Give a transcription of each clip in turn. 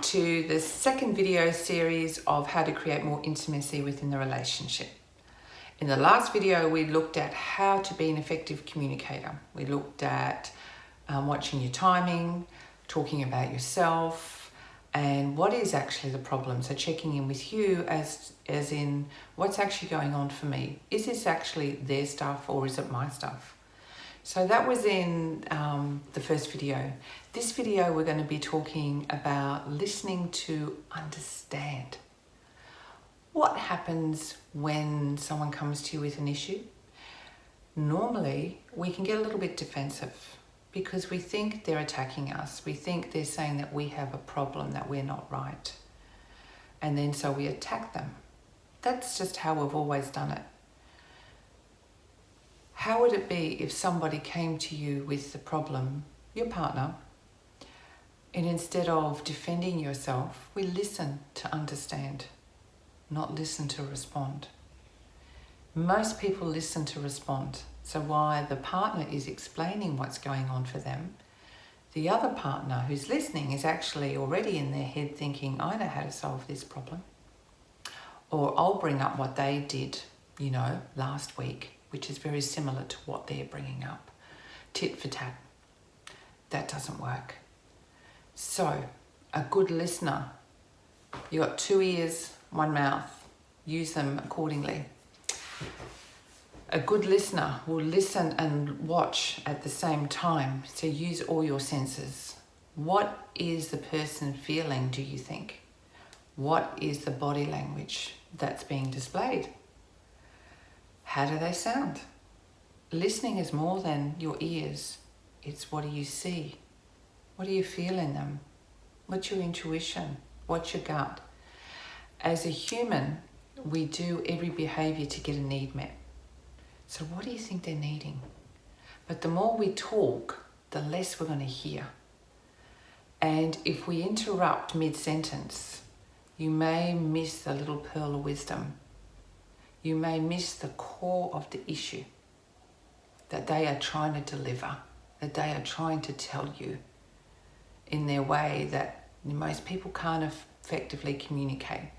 to the second video series of how to create more intimacy within the relationship. In the last video, we looked at how to be an effective communicator. We looked at watching your timing, talking about yourself, and what is actually the problem. So checking in with you as in what's actually going on for me. Is this actually their stuff or is it my stuff? So that was in the first video. This video we're going to be talking about listening to understand. What happens when someone comes to you with an issue? Normally we can get a little bit defensive because we think they're attacking us. We think they're saying that we have a problem, that we're not right. And then so we attack them. That's just how we've always done it. How would it be if somebody came to you with the problem, your partner, and instead of defending yourself, we listen to understand, not listen to respond? Most people listen to respond. So while the partner is explaining what's going on for them, the other partner who's listening is actually already in their head thinking, I know how to solve this problem. Or I'll bring up what they did, last week, which is very similar to what they're bringing up. Tit for tat. That doesn't work. So, a good listener, you got 2 ears, 1 mouth. Use them accordingly. A good listener will listen and watch at the same time. So use all your senses. What is the person feeling, do you think? What is the body language that's being displayed? How do they sound? Listening is more than your ears. It's what do you see? What do you feel in them? What's your intuition? What's your gut? As a human, we do every behavior to get a need met. So what do you think they're needing? But the more we talk, the less we're going to hear. And if we interrupt mid-sentence, you may miss the little pearl of wisdom. You may miss the core of the issue that they are trying to deliver, that they are trying to tell you in their way that most people can't effectively communicate.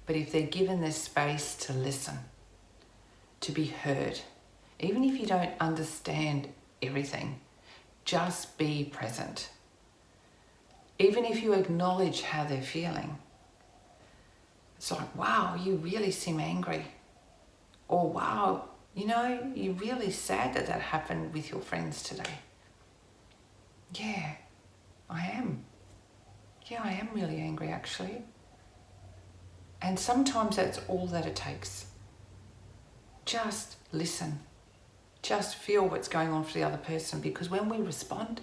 But if they're given this space to listen, to be heard, even if you don't understand everything, just be present. Even if you acknowledge how they're feeling, it's like, wow, you really seem angry. Or wow, you're really sad that happened with your friends today. Yeah, I am. Yeah, I am really angry actually. And sometimes that's all that it takes. Just listen. Just feel what's going on for the other person, because when we respond,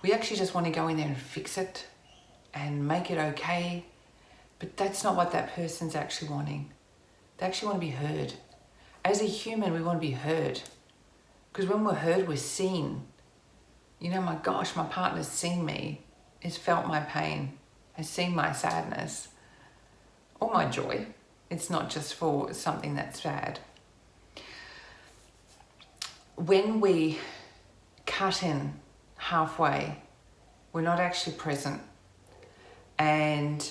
we actually just want to go in there and fix it and make it okay. But that's not what that person's actually wanting. They actually want to be heard. As a human, we want to be heard. Because when we're heard, we're seen. My gosh, my partner's seen me, has felt my pain, has seen my sadness or my joy. It's not just for something that's sad. When we cut in halfway, we're not actually present. And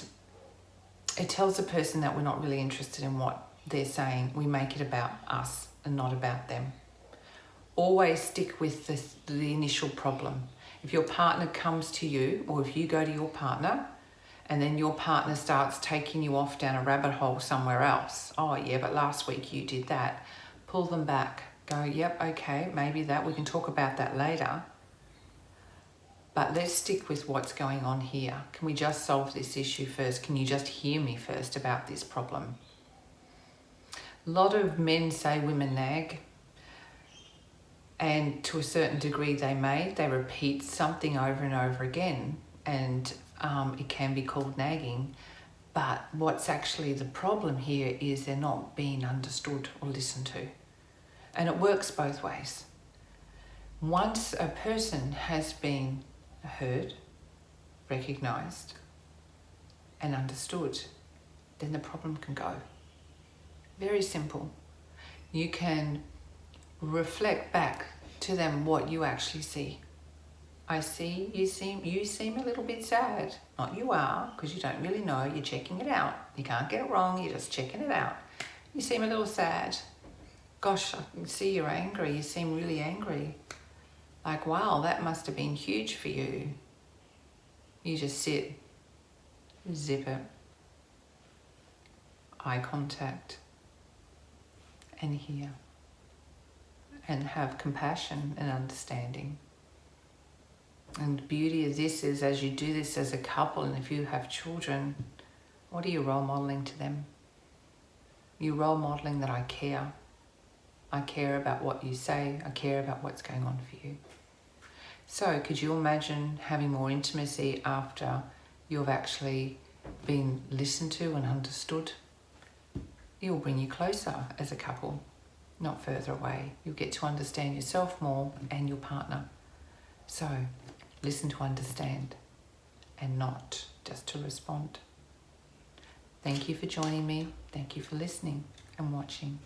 it tells the person that we're not really interested in what they're saying. We make it about us and not about them. Always stick with the initial problem. If your partner comes to you, or if you go to your partner, and then your partner starts taking you off down a rabbit hole somewhere else. Oh yeah, but last week you did that. Pull them back. Go, yep, okay, maybe that. We can talk about that later. But let's stick with what's going on here. Can we just solve this issue first? Can you just hear me first about this problem? A lot of men say women nag. And to a certain degree they may. They repeat something over and over again. And it can be called nagging. But what's actually the problem here is they're not being understood or listened to. And it works both ways. Once a person has been heard, recognised, and understood, then the problem can go. Very simple. You can reflect back to them what you actually see. I see you seem a little bit sad. Not you are, because you don't really know. You're checking it out. You can't get it wrong. You're just checking it out. You seem a little sad. Gosh, I can see you're angry. You seem really angry. Like, wow, that must have been huge for you. You just sit, zip it, eye contact, and hear, and have compassion and understanding. And the beauty of this is, as you do this as a couple, and if you have children, what are you role modeling to them? You're role modeling that I care. I care about what you say. I care about what's going on for you. So could you imagine having more intimacy after you've actually been listened to and understood? It will bring you closer as a couple, not further away. You'll get to understand yourself more and your partner. So listen to understand and not just to respond. Thank you for joining me. Thank you for listening and watching.